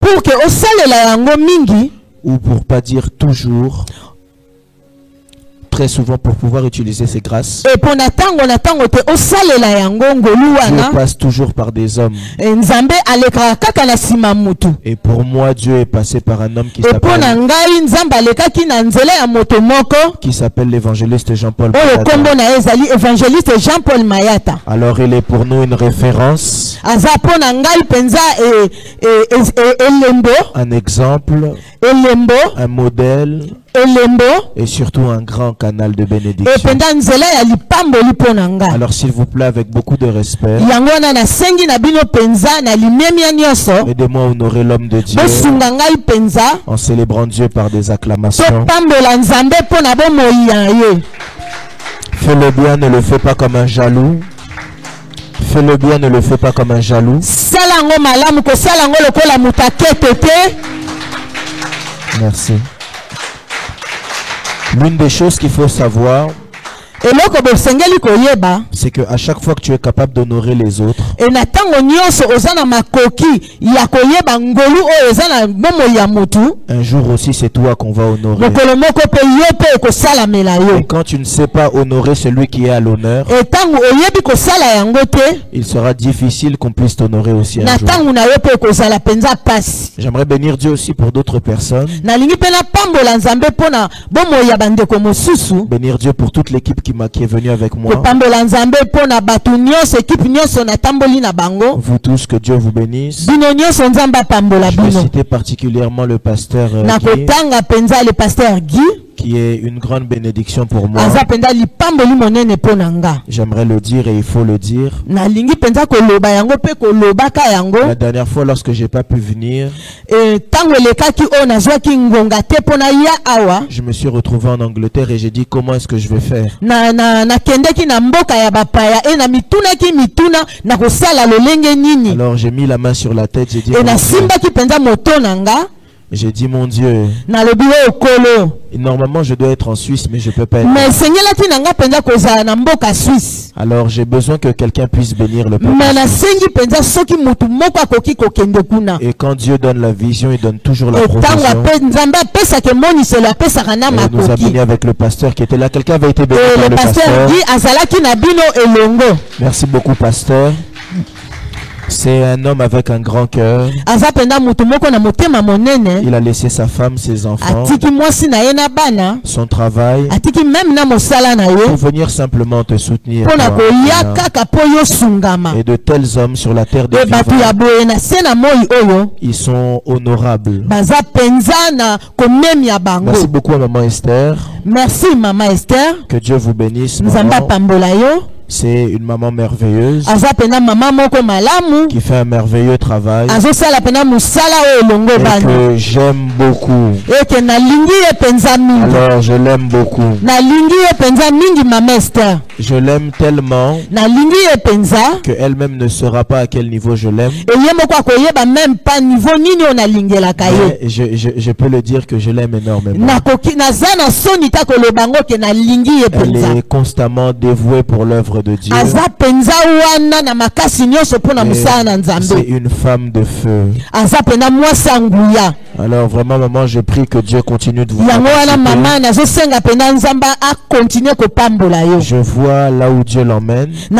pour que osalela yango mingi, ou pour pas dire toujours, très souvent pour pouvoir utiliser ces grâces, et pour natango te osalela yango ngolu Dieu wana passe toujours par des hommes. nzambe aleka kaka na sima mutu. Et pour moi, Dieu est passé par un homme Et pour na ngai nzambe alekaki na nzela ya moto moko qui s'appelle l'évangéliste Jean-Paul oyo Mayata. kombo na ezali évangéliste Jean-Paul Mayata. Alors il est pour nous une référence, Aza po na ngai penza elembo un exemple, un modèle et surtout un grand canal de bénédiction. Alors s'il vous plaît, avec beaucoup de respect, aidez-moi à honorer l'homme de Dieu en célébrant Dieu par des acclamations. Fais le bien, ne le fais pas comme un jaloux. Fais le bien, ne le fais pas comme un jaloux. Merci. L'une des choses qu'il faut savoir, c'est que à chaque fois que tu es capable d'honorer les autres, un jour aussi c'est toi qu'on va honorer. Et quand tu ne sais pas honorer celui qui est à l'honneur, il sera difficile qu'on puisse t'honorer aussi un jour. J'aimerais bénir Dieu aussi pour d'autres personnes. Bénir Dieu pour toute l'équipe qui est venue avec moi. Vous tous, que Dieu vous bénisse. Je vais citer particulièrement le pasteur Guy, qui est une grande bénédiction pour moi. J'aimerais le dire et il faut le dire. La dernière fois, lorsque j'ai pas pu venir, je me suis retrouvé en Angleterre et j'ai dit comment est-ce que je vais faire. Alors j'ai mis la main sur la tête, j'ai dit mon Dieu, normalement je dois être en Suisse mais je peux pas être. Alors j'ai besoin que quelqu'un puisse bénir le peuple. Et quand Dieu donne la vision, il donne toujours la provision. Et nous a béni avec le pasteur qui était là. Quelqu'un avait été béni par le pasteur. Merci beaucoup pasteur. C'est un homme avec un grand cœur. Il a laissé sa femme, ses enfants, son travail pour venir simplement te soutenir. Et de tels hommes sur la terre des vivants, ils sont honorables. Merci beaucoup à maman Esther. Merci maman Esther. Que Dieu vous bénisse. C'est une maman merveilleuse qui fait un merveilleux travail et que j'aime beaucoup. Alors je l'aime beaucoup. Je l'aime tellement qu'elle-même ne saura pas à quel niveau je l'aime. Je peux le dire que je l'aime énormément. Elle est constamment dévouée pour l'œuvre de Dieu. C'est une femme de feu. Alors vraiment maman, je prie que Dieu continue de vous capaciter. Je vois là où Dieu l'emmène. Je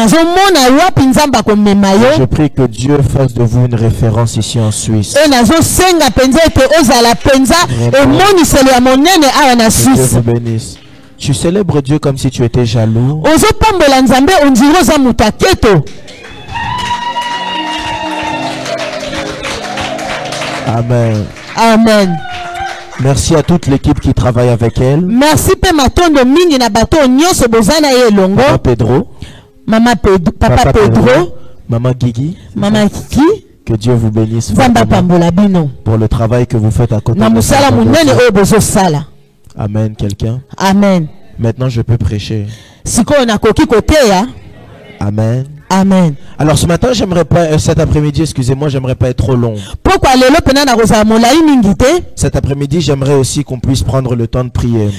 prie que Dieu fasse de vous une référence ici en Suisse. Que Dieu vous bénisse. Tu célèbres Dieu comme si tu étais jaloux. Amen. Amen. Merci à toute l'équipe qui travaille avec elle. Merci Papa Pedro. Papa Pedro. Maman Guigui. Maman Kiki. Que Dieu vous bénisse pour le travail que vous faites à côté de ça. Amen, quelqu'un. Amen. Maintenant je peux prêcher. Amen. Amen. Alors ce matin, cet après-midi, excusez-moi, j'aimerais pas être trop long. Cet après-midi, j'aimerais aussi qu'on puisse prendre le temps de prier.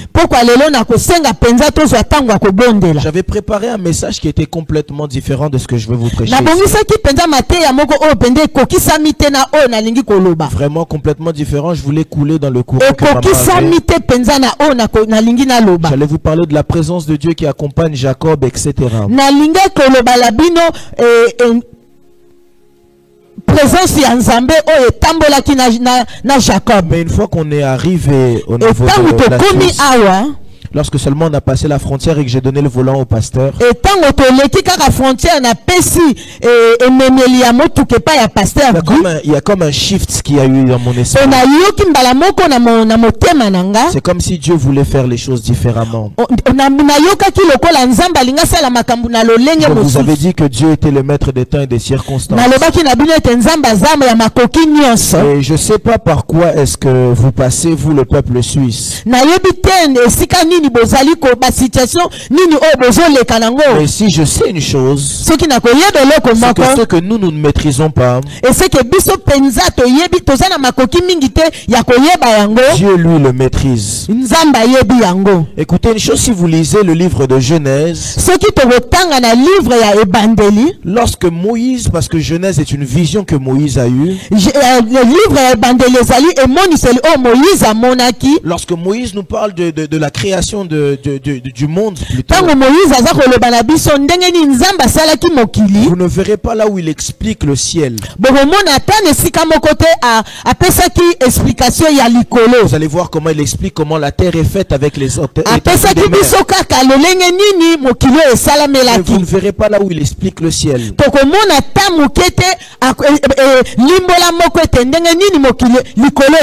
J'avais préparé un message qui était complètement différent de ce que je veux vous prêcher. Vraiment complètement différent. Je voulais couler dans le courant que maman avait. J'allais vous parler de la présence de Dieu qui accompagne Jacob, etc. Présence ya Nzambe oyo etambolaki na Jacob. Mais une fois qu'on est arrivé au niveau de la Suisse, lorsque seulement on a passé la frontière et que j'ai donné le volant au pasteur, il y a comme un shift qui a eu dans mon esprit. C'est comme si Dieu voulait faire les choses différemment. Je vous avais dit que Dieu était le maître des temps et des circonstances. Et je ne sais pas par quoi est-ce que vous passez, vous le peuple suisse. Mais si je sais une chose, c'est que ce que nous ne maîtrisons pas, Dieu lui le maîtrise. Écoutez une chose, si vous lisez le livre de Genèse, lorsque Moïse, parce que Genèse est une vision que Moïse a eue, lorsque Moïse nous parle de la création du monde, plutôt, vous ne verrez pas là où il explique le ciel. Vous allez voir comment il explique comment la terre est faite avec les autres. Vous ne verrez pas là où il explique le ciel.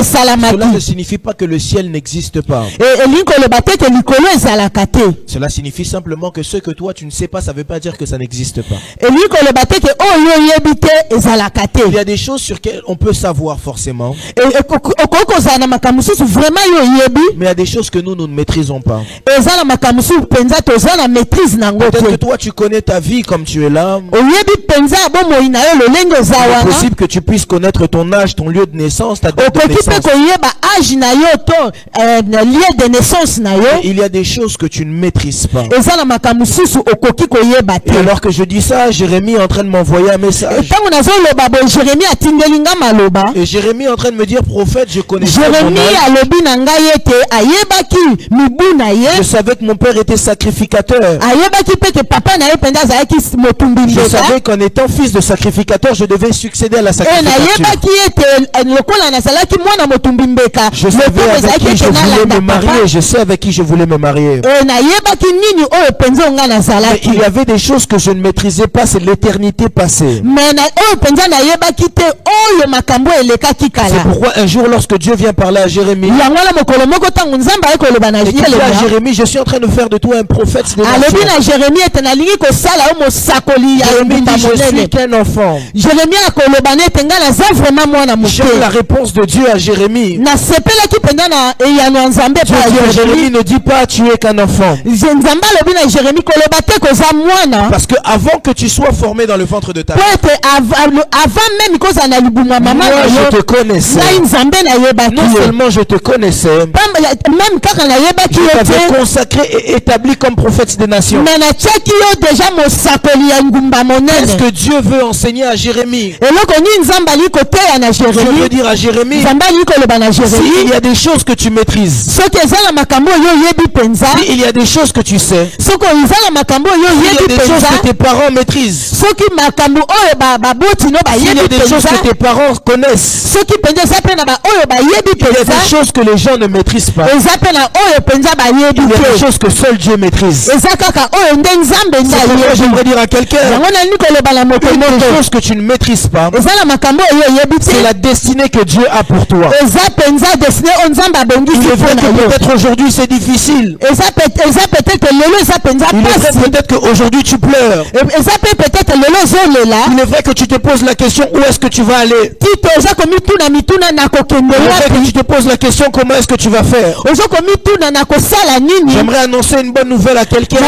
Cela ne signifie pas que le ciel n'existe pas. Cela signifie simplement que ce que toi tu ne sais pas, ça ne veut pas dire que ça n'existe pas. Il y a des choses sur lesquelles on peut savoir forcément, mais il y a des choses que nous ne maîtrisons pas. Peut-être que toi tu connais ta vie comme tu es là. Il est possible que tu puisses connaître ton âge, ton lieu de naissance, ta date de naissance. Il y a des choses que tu ne maîtrises pas. Et alors que je dis ça, Jérémie est en train de m'envoyer un message. Et Jérémie est en train de me dire, prophète, je connais ton âge. Je savais que mon père était sacrificateur. Je savais qu'en étant fils de sacrificateur, je devais succéder à la sacrificature. Je savais avec qui je voulais me marier. Je sais avec qui je voulais me marier. Mais il y avait des choses que je ne maîtrisais pas, c'est l'éternité passée. C'est pourquoi un jour, lorsque Dieu vient parler à Jérémie, il dit à Jérémie, je suis en train de faire de toi un prophète. Jérémie dit, je suis qu'un enfant. J'aime la réponse de Dieu à Jérémie. Jérémie ne dit pas tu es qu'un enfant. Parce que avant que tu sois formé dans le ventre de ta mère, moi je te connaissais. Non seulement je te connaissais, je t'avais consacré et établi comme prophète des nations. Qu'est-ce que Dieu veut enseigner à Jérémie? Je veux dire à Jérémie, s'il y a des choses que tu maîtrises, il y a des choses que tu sais, il y a des choses que tes parents maîtrisent, il y a des choses que tes parents connaissent, il y a des choses que les gens ne maîtrisent pas, il y a des choses que seul Dieu maîtrise. J'aimerais dire à quelqu'un, une des choses que tu ne maîtrises pas, c'est la destinée que Dieu a pour toi. Il est vrai que peut-être aujourd'hui c'est difficile. difficile. Il est peut-être qu'aujourd'hui tu pleures. Il est vrai que tu te poses la question où est-ce que tu vas aller. Il est vrai que tu te poses la question comment est-ce que tu vas faire. J'aimerais annoncer une bonne nouvelle à quelqu'un.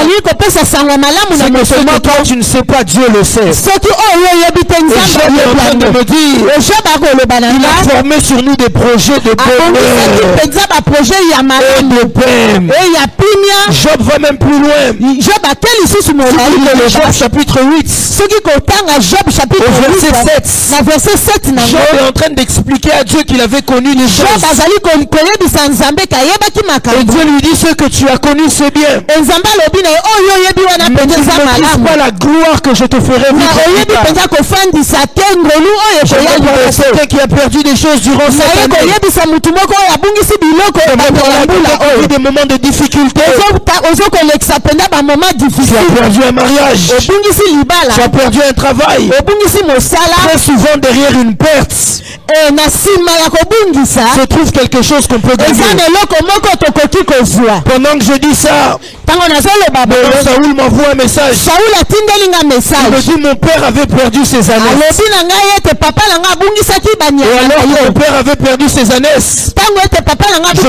C'est que seulement toi tu ne sais pas, Dieu le sait. Et Job est en train de me dire, il a formé sur nous des projets de bonheur et de peine. Job va même plus loin. Job chapitre 8 au verset 7. Job est en train d'expliquer à Dieu qu'il avait connu les choses. Et Dieu lui dit, ce que tu as connu c'est bien. Mais ne m'excuse pas la gloire que je te ferai vivre. Quelqu'un qui a perdu des choses durant cette année. Des moments de difficulté. Tu as perdu un mariage. Tu as perdu un travail. Très souvent derrière une perte se trouve quelque chose qu'on peut gagner. Pendant que je dis ça, Saoul m'envoie un message. Il me dit, mon père avait perdu ses années. Et alors que mon père avait perdu ses années, je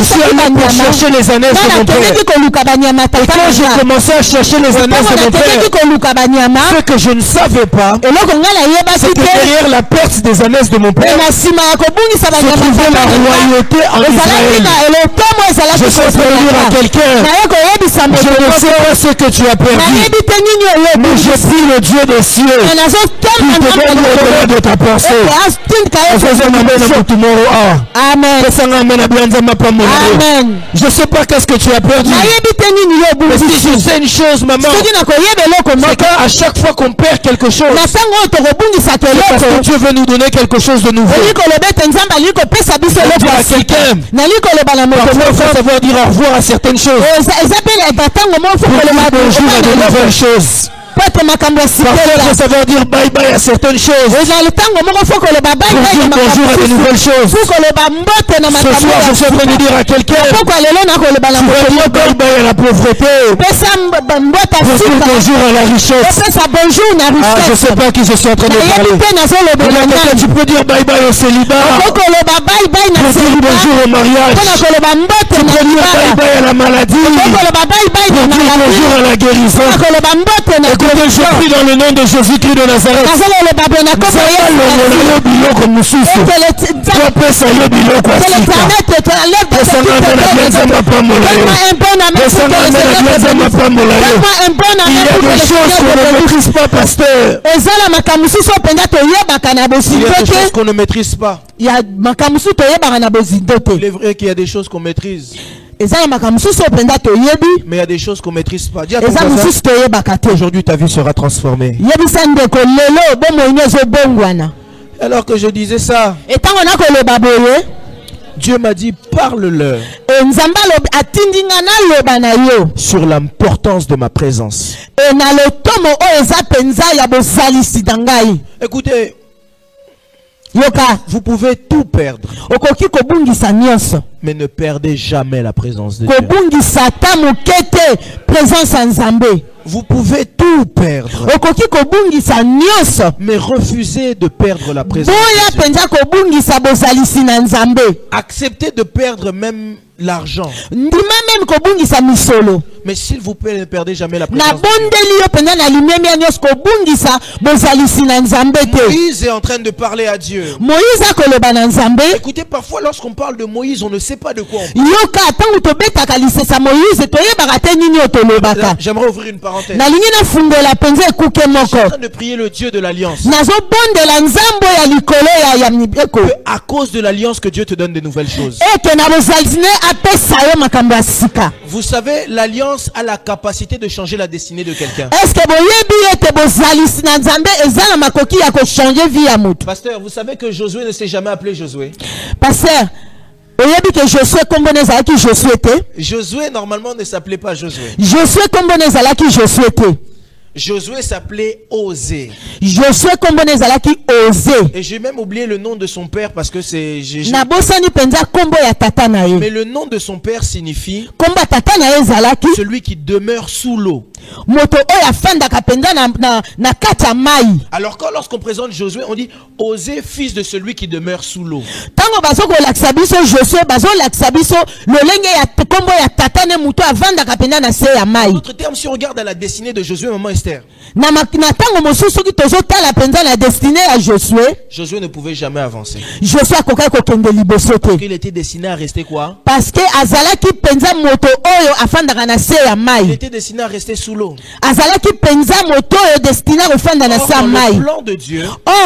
suis allé pour chercher les années de mon père. Et quand j'ai commencé à chercher les années de mon père, ce que je ne savais pas, c'est que derrière la perte des années de mon père se trouvait la royauté en Israël. Je suis en train de dire à quelqu'un, je ne sais pas ce que tu as perdu, mais je suis le Dieu des cieux qui te donne l'au-delà de ta pensée. Amen. Je ne sais pas qu'est-ce que tu as perdu. Mais si je sais une chose, maman, c'est qu'à chaque fois qu'on perd quelque chose, c'est parce que Dieu veut nous donner quelque chose de nouveau. Dire à quelqu'un, parfois il faut savoir dire au revoir à certaines choses pour dire bonjour à de nouvelles choses. Parfois il faut savoir dire bye bye à certaines choses pour dire bonjour à de nouvelles choses. Ce soir je suis en train de dire à quelqu'un, tu vas dire bye bye à la pauvreté pour dire bonjour à la richesse. Je ne sais pas à qui je suis en train de parler. Tu peux dire bye bye au célibat pour dire bonjour au mariage. Tu peux dire bye bye à la maladie pour dire bonjour à la guérison. Écoutez, je prie dans le nom de Jésus-Christ de Nazareth. Il y a des choses qu'on ne maîtrise pas, pasteur. Il y a des choses qu'on ne maîtrise pas. Il est vrai qu'il y a des choses qu'on maîtrise. Mais il y a des choses qu'on ne maîtrise pas. Aujourd'hui ta vie sera transformée. Alors que je disais ça, Dieu m'a dit, parle-leur sur l'importance de ma présence. Écoutez, vous pouvez tout perdre, mais ne perdez jamais la présence de Dieu. Vous pouvez tout perdre, mais refusez de perdre la présence de Dieu. Acceptez de perdre même l'argent, mais s'il vous plaît, ne perdez jamais la présence de Dieu. Moïse est en train de parler à Dieu. Écoutez, parfois lorsqu'on parle de Moïse, on ne sait pas de quoi on parle. J'aimerais ouvrir une parenthèse. Je suis en train de prier le Dieu de l'alliance, à cause de l'alliance, que Dieu te donne de nouvelles choses. Vous savez, l'alliance a la capacité de changer la destinée de quelqu'un. Pasteur, vous savez que Josué ne s'est jamais appelé Josué. Pasteur, Josué normalement ne s'appelait pas Josué. Josué s'appelait Osée. Josué kombone ezalaki Osée. Et j'ai même oublié le nom de son père parce que c'est nabosani penza kombo ya tata na ye. Mais le nom de son père signifie kombo tata na ye ezalaki celui qui demeure sous l'eau. Moto oyo afandaka penza na kati ya mai. Alors lorsqu'on présente Josué, on dit Osée, fils de celui qui demeure sous l'eau. Tango bazoko lakisa biso Josué bazo lakisa biso lolenge ya kombo ya tata ne muto avandaka penza na se ya mai. En d'autres termes, si on regarde à la destinée de Josué, maman Esther, na tango mosusu ki tozotala penza la destinée à Josué ne pouvait jamais avancer. Josué akokaki kokende liboso te. Parce qu'il était destiné à rester quoi? Parce que azalaki penza moto oyo afandaka na se ya mai. Il était destiné à rester sous l'eau. Azalaki penza moto oyo destiné à ofanda na se ya mai. Dans le plan de Dieu,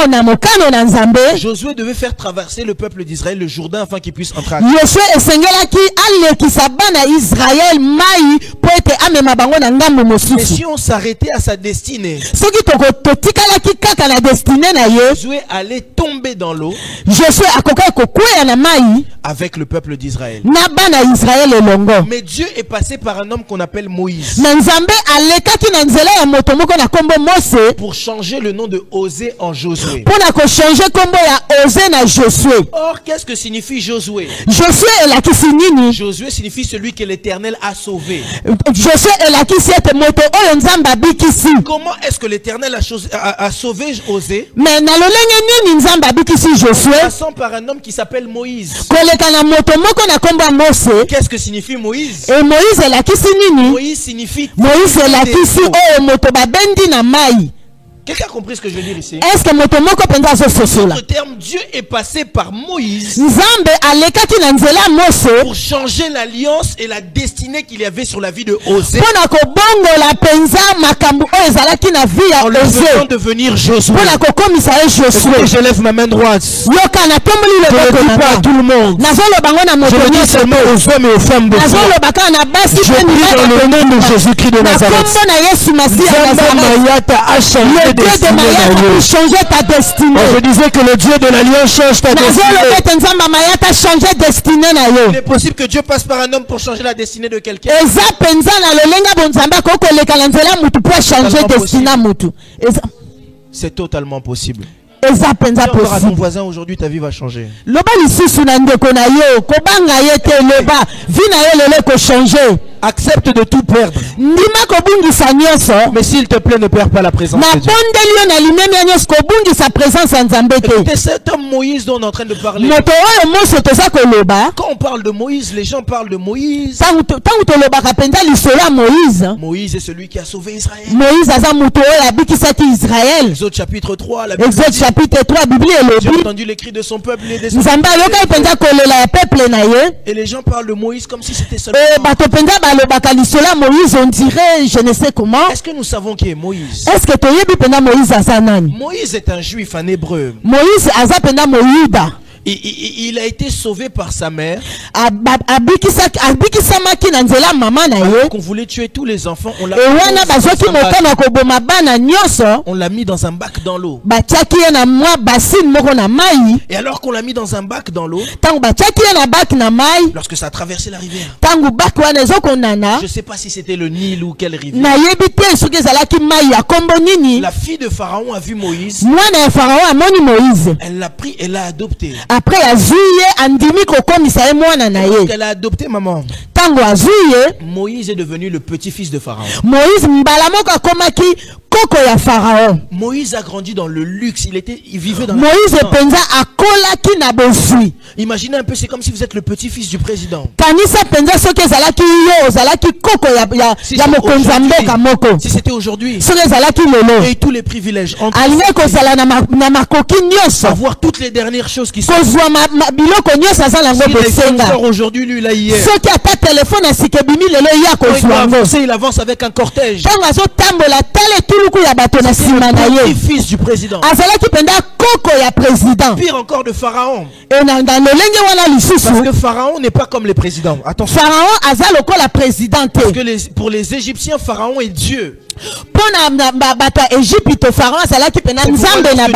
na mokano na Nzambe, Josué devait faire traverser le peuple d'Israël le Jourdain afin qu'il puisse entrer. Josué esengelaki alekisa bana Israël mai po ete amema bango na ngambo mosusu. Mais si on s'arrêtait à sa destinée, soki totikalaki kaka na destinée na ye, Josué allait tomber dans l'eau. Josué akokaki kokweya na mai avec le peuple d'Israël. Na bana Israël elongo. Mais Dieu est passé par un homme qu'on appelle Moïse. Na Nzambe alekaki na nzela ya moto moko na kombo Mose pour changer le nom de Osée en Josué. Pona ko changer kombo ya Osée na Josué. Or, qu'est-ce que signifie Josué? Josué elakisi nini? Josué signifie celui que l'Éternel a sauvé. Josué elakisi ete moto oyo Nzambe abikisi. Comment est-ce que l'Éternel a sauvé Osée? Mais na lolenge nini Nzambe abikisi Josué? Passant par un homme qui s'appelle Moïse. Koleka na moto moko na kombo Mose. Qu'est-ce que signifie Moïse? Et Moïse elakisi nini? Moïse signifie Moïse elakisi oyo moto babendi na mai. Quelqu'un a compris ce que je veux dire ici? Est-ce que moto moko penza zo sosola? En d'autres termes, Dieu est passé par Moïse. Nzambe alekaki na nzela Mose pour changer l'alliance et la destinée qu'il y avait sur la vie de Osée. Pona ko bongo la penza makambu oyo ezalaki na vie ya Osée. Devenir Josué. Pona ko komisa Josué. Je lève ma main droite. Yoka na tomboli le boko na pas à tout le monde. Nazolo bango na moto. Je dis seulement aux hommes et aux femmes de Dieu. Nazolo baka na basi je prie dans le nom de Jésus-Christ de Nazareth. Na kombo na Yesu Masiya Nazareth. Dieu de Mayata pour changer ta destinée. Je disais que le Dieu de l'alliance change ta destinée. Il est possible que Dieu passe par un homme pour changer la destinée de quelqu'un. C'est totalement possible. Si encore à ton voisin aujourd'hui, ta vie va changer. Accepte de tout perdre. Mais s'il te plaît, ne perds pas la présence de Dieu. Écoutez, cet homme Moïse dont on est en train de parler. Quand on parle de Moïse, les gens parlent de Moïse. Moïse est celui qui a sauvé Israël. Exode chapitre 3, la Bible dit, chapitre 3, Bible j'ai entendu les cris de son peuple et des et les gens parlent de Moïse comme si c'était seulement. Moïse, on dirait, je ne sais comment. Est-ce que nous savons qui est Moïse? Est-ce que Moïse est un juif, un hébreu. Moïse azapenda moyuda. Il a été sauvé par sa mère. Qu'on voulait tuer tous les enfants. On l'a mis dans un bac dans l'eau. Et alors qu'on l'a mis dans un bac dans l'eau, lorsque ça a traversé la rivière, je ne sais pas si c'était le Nil ou quelle rivière, la fille de Pharaon a vu Moïse. Elle l'a pris et l'a adopté. Après elle a adopté maman. Moïse est devenu le petit-fils de Pharaon. Moïse a grandi dans le luxe. Il vivait dans Moïse imaginez un peu, c'est comme si vous êtes le petit-fils du président. Si c'était aujourd'hui, et tous les privilèges, avoir toutes les dernières choses qui sont aujourd'hui, lui, là, hier. Il avance avec un cortège. Le fils du président. Pire encore de Pharaon. Parce que Pharaon n'est pas comme les présidents. Attention. Parce que pour les Égyptiens, Pharaon est Dieu.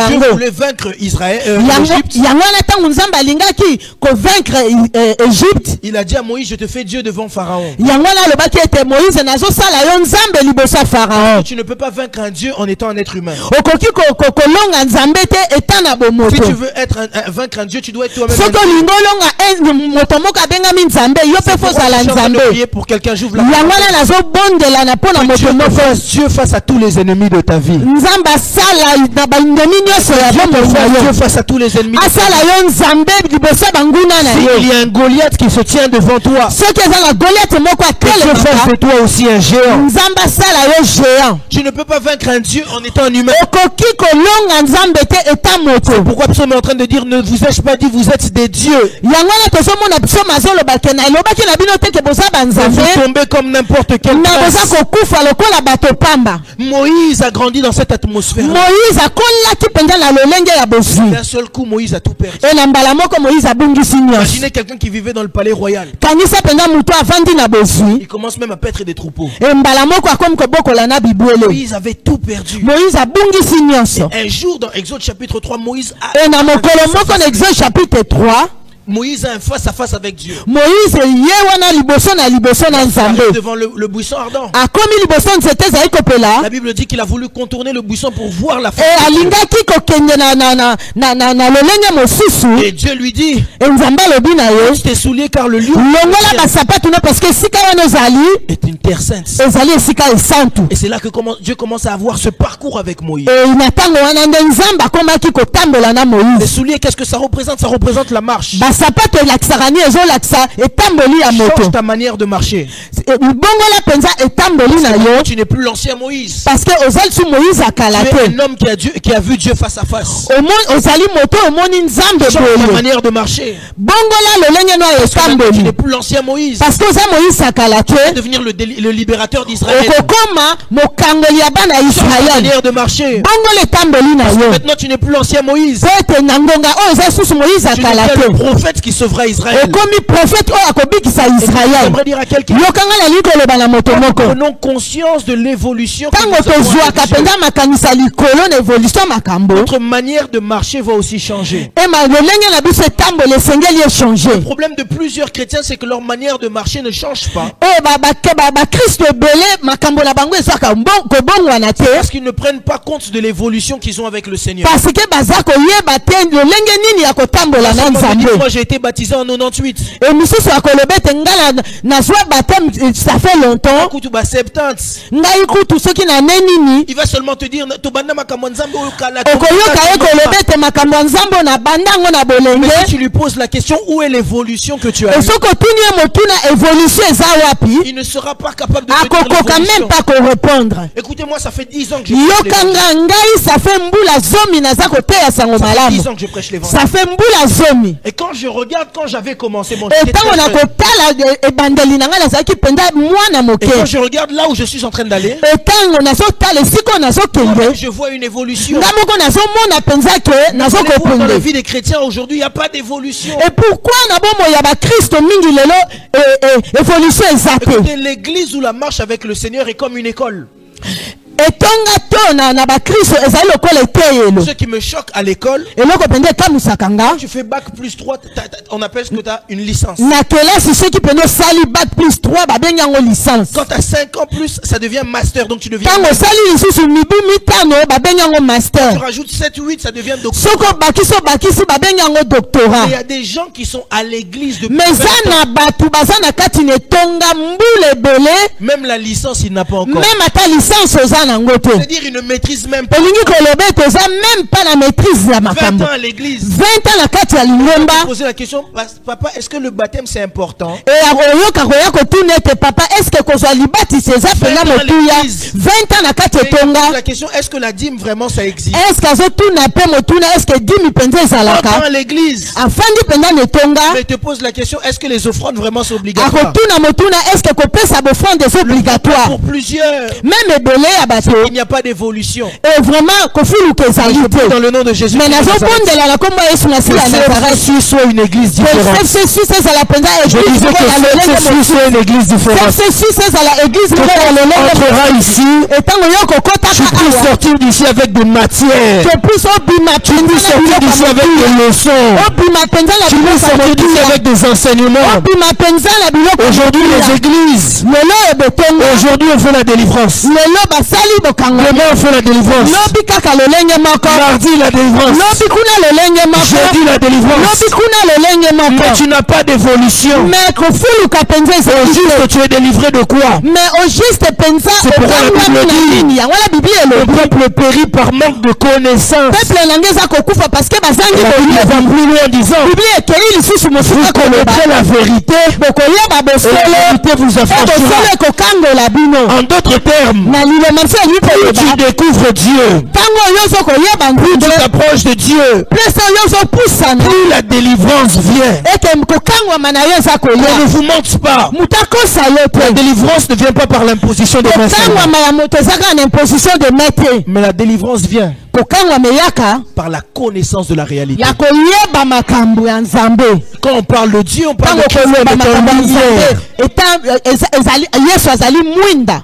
Dieu voulait vaincre Israël. Il a dit à Moïse, je te fais Dieu devant Pharaon. Tu ne peux pas vaincre un Dieu en étant un être humain. Si tu veux vaincre un Dieu, tu dois être toi-même. Pour quelqu'un, j'ouvre la Dieu face à tous les ennemis de ta vie. Dieu face à tous les ennemis. S'il y a un Goliath qui se tient devant toi, Dieu fasse de toi aussi un géant. Tu ne peux pas vaincre un Dieu en étant un humain. C'est pourquoi Psaume est en train de dire, ne vous ai-je pas dit vous êtes des dieux. Vous tombez comme n'importe quel prince. Moïse a grandi dans cette atmosphère. D'un seul coup, Moïse a tout perdu. Imaginez quelqu'un qui vivait dans le palais royal. Il commence même à paître des troupeaux. Moïse avait tout perdu. Et un jour dans Exode chapitre 3, Moïse a Moïse a un face à face avec Dieu. Moïse devant le buisson ardent. La Bible dit qu'il a voulu contourner le buisson pour voir la face. Et Dieu lui dit, tes souliers car le lieu est une terre sainte. Et c'est là que Dieu commence à avoir ce parcours avec Moïse. Les souliers, qu'est-ce que ça représente? Ça représente la marche. Change ta manière de marcher. Tu n'es plus l'ancien Moïse. Tu es un homme qui a vu Dieu face à face. Change ta manière de marcher. Tu n'es plus l'ancien Moïse. Tu vas devenir le libérateur d'Israël. Change ta manière de marcher. Maintenant tu n'es plus l'ancien Moïse. Tu n'es le prophète qui sauvera Israël. J'aimerais dire à quelqu'un, prenons conscience de l'évolution. Notre manière de marcher va aussi changer. Le problème de plusieurs chrétiens, c'est que leur manière de marcher ne change pas. Parce qu'ils ne prennent pas compte de l'évolution qu'ils ont avec le Seigneur. Moi j'ai été baptisé en 98. Il va seulement te dire mais si tu lui poses la question où est l'évolution que tu as eu, il ne sera pas capable de te dire l'évolution. Écoutez-moi, ça fait 10 ans que je prêche l'évangile. Et quand je regarde, quand j'avais commencé mon et quand je regarde là où je suis en train d'aller, je vois une évolution. Dans la vie des chrétiens aujourd'hui, il n'y a pas d'évolution. Et pourquoi écoutez, l'église ou la marche avec le Seigneur est comme une école. Ce qui me choque à l'école, quand tu fais bac plus 3, on appelle ce que tu as une licence. Quand tu as 5 ans plus, ça devient master, donc tu deviens master. Tu rajoutes 7 ou 8, ça devient doctorat. Il y a des gens qui sont à l'église depuis 20 ans. Même la licence, il n'a pas encore. C'est-à-dire il ne maîtrise même pas. 20 ans à l'église. 20 ans à poser la question, papa, est-ce que le baptême c'est important? 20 ans la question, est-ce que la dîme vraiment ça existe? 20 ans à l'église. Mais te pose la question, est-ce que les offrandes vraiment sont obligatoires? Pour plusieurs. il n'y a pas d'évolution. Et vraiment, dans le nom de Jésus. Mais FCC soit une église différente. Je disais que FCC soit une église différente. Quand on entrera ici, tu peux sortir d'ici avec des matières. Tu peux sortir d'ici avec des leçons. Tu peux sortir d'ici avec des enseignements. Aujourd'hui, les églises. Aujourd'hui, on fait la délivrance. Demain, on fait la délivrance. Mardi, la délivrance. Jeudi, la délivrance. Mais tu n'as pas d'évolution. Au juste, tu es délivré de quoi? C'est pourquoi la Bible dit le peuple périt par manque de connaissance. La Bible va plus loin en disant vous connaîtrez la vérité et la vérité vous affranchira. En d'autres termes, plus tu découvres Dieu, plus tu t'approches de Dieu, plus la délivrance vient. Ne vous mente pas. La délivrance ne vient pas par l'imposition de maître, mais la délivrance vient par la connaissance de la réalité. Quand on parle de Dieu, on parle de lumière.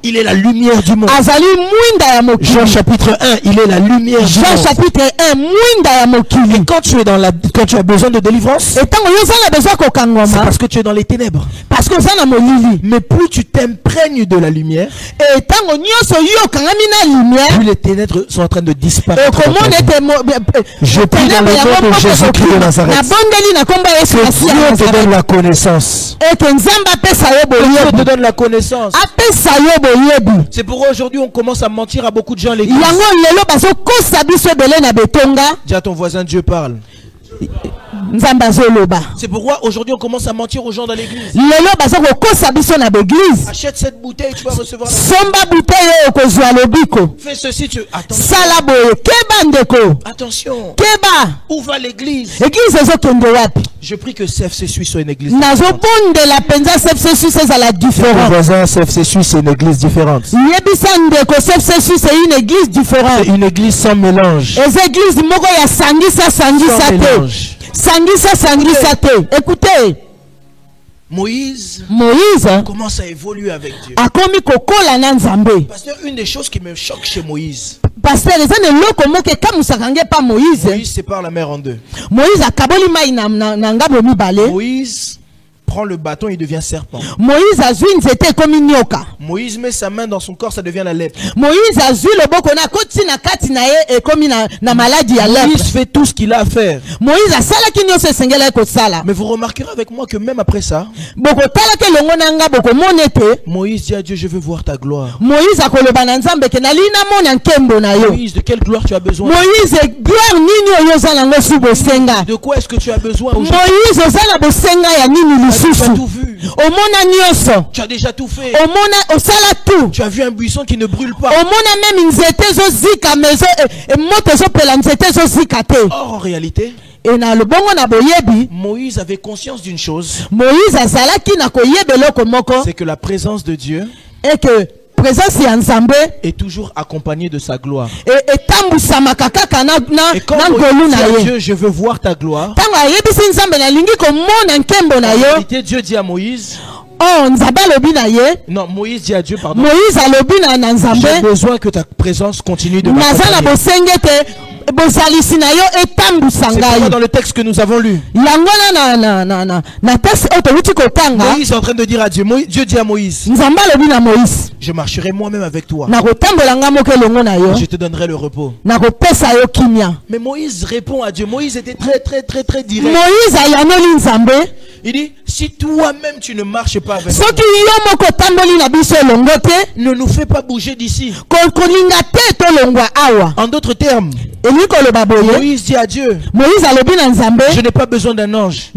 Il est la lumière du monde. Jean chapitre 1, il est la lumière du monde. Et quand tu as besoin de délivrance, c'est parce que tu es dans les ténèbres. Mais plus tu t'imprègnes de la lumière, plus les ténèbres sont en train de disparaître. Je prie dans le nom de Jésus-Christ de Nazareth que Dieu te donne la connaissance. Dieu te donne la connaissance. C'est pourquoi aujourd'hui on commence à mentir à beaucoup de gens à l'église. Dis à ton voisin, Dieu parle. C'est pourquoi aujourd'hui on commence à mentir aux gens dans l'église. Achète cette bouteille, tu vas recevoir la bouteille. Fais ceci, tu... Attention. Où va l'église? Je prie que CFC Suisse soit une église différente. CFC Suisse c'est une église différente. C'est une église sans mélange. Écoutez, Moïse commence à évoluer avec Dieu. Pasteur, une des choses qui me choque chez Moïse, Moïse sépare la mer en deux. Moïse prend le bâton, il devient serpent. Moïse met sa main dans son corps, ça devient la lèpre. Moïse fait tout ce qu'il a à faire. Mais vous remarquerez avec moi que même après ça, Moïse dit à Dieu, je veux voir ta gloire. Moïse, de quelle gloire tu as besoin? De quoi est-ce que tu as besoin aujourd'hui? Tu as tout vu. Tu as déjà tout fait. Tu as vu un buisson qui ne brûle pas. Or en réalité, Moïse avait conscience d'une chose, c'est que la présence de Dieu est toujours accompagnée de sa gloire. Et quand Moïse dit à Dieu, je veux voir ta gloire, en réalité Dieu dit à Moïse, non, Moïse dit à Dieu, pardon, j'ai besoin que ta présence continue de m'accompagner. C'est dans le texte que nous avons lu. Moïse est en train de dire à Dieu, Dieu dit à Moïse, je marcherai moi-même avec toi. Je te donnerai le repos. Mais Moïse répond à Dieu. Moïse était très direct. Il dit, si toi-même tu ne marches pas avec moi, ne nous fais pas bouger d'ici. En d'autres termes, Moïse dit à Dieu, je n'ai pas besoin d'un ange.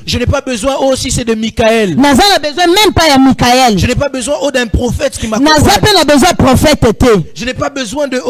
Je n'ai pas besoin aussi c'est de Michael. Nazana besoin même pas ya Michael. Je n'ai pas besoin d'un prophète qui m'accompagne. Nazape na besoin prophète te. Je n'ai pas besoin de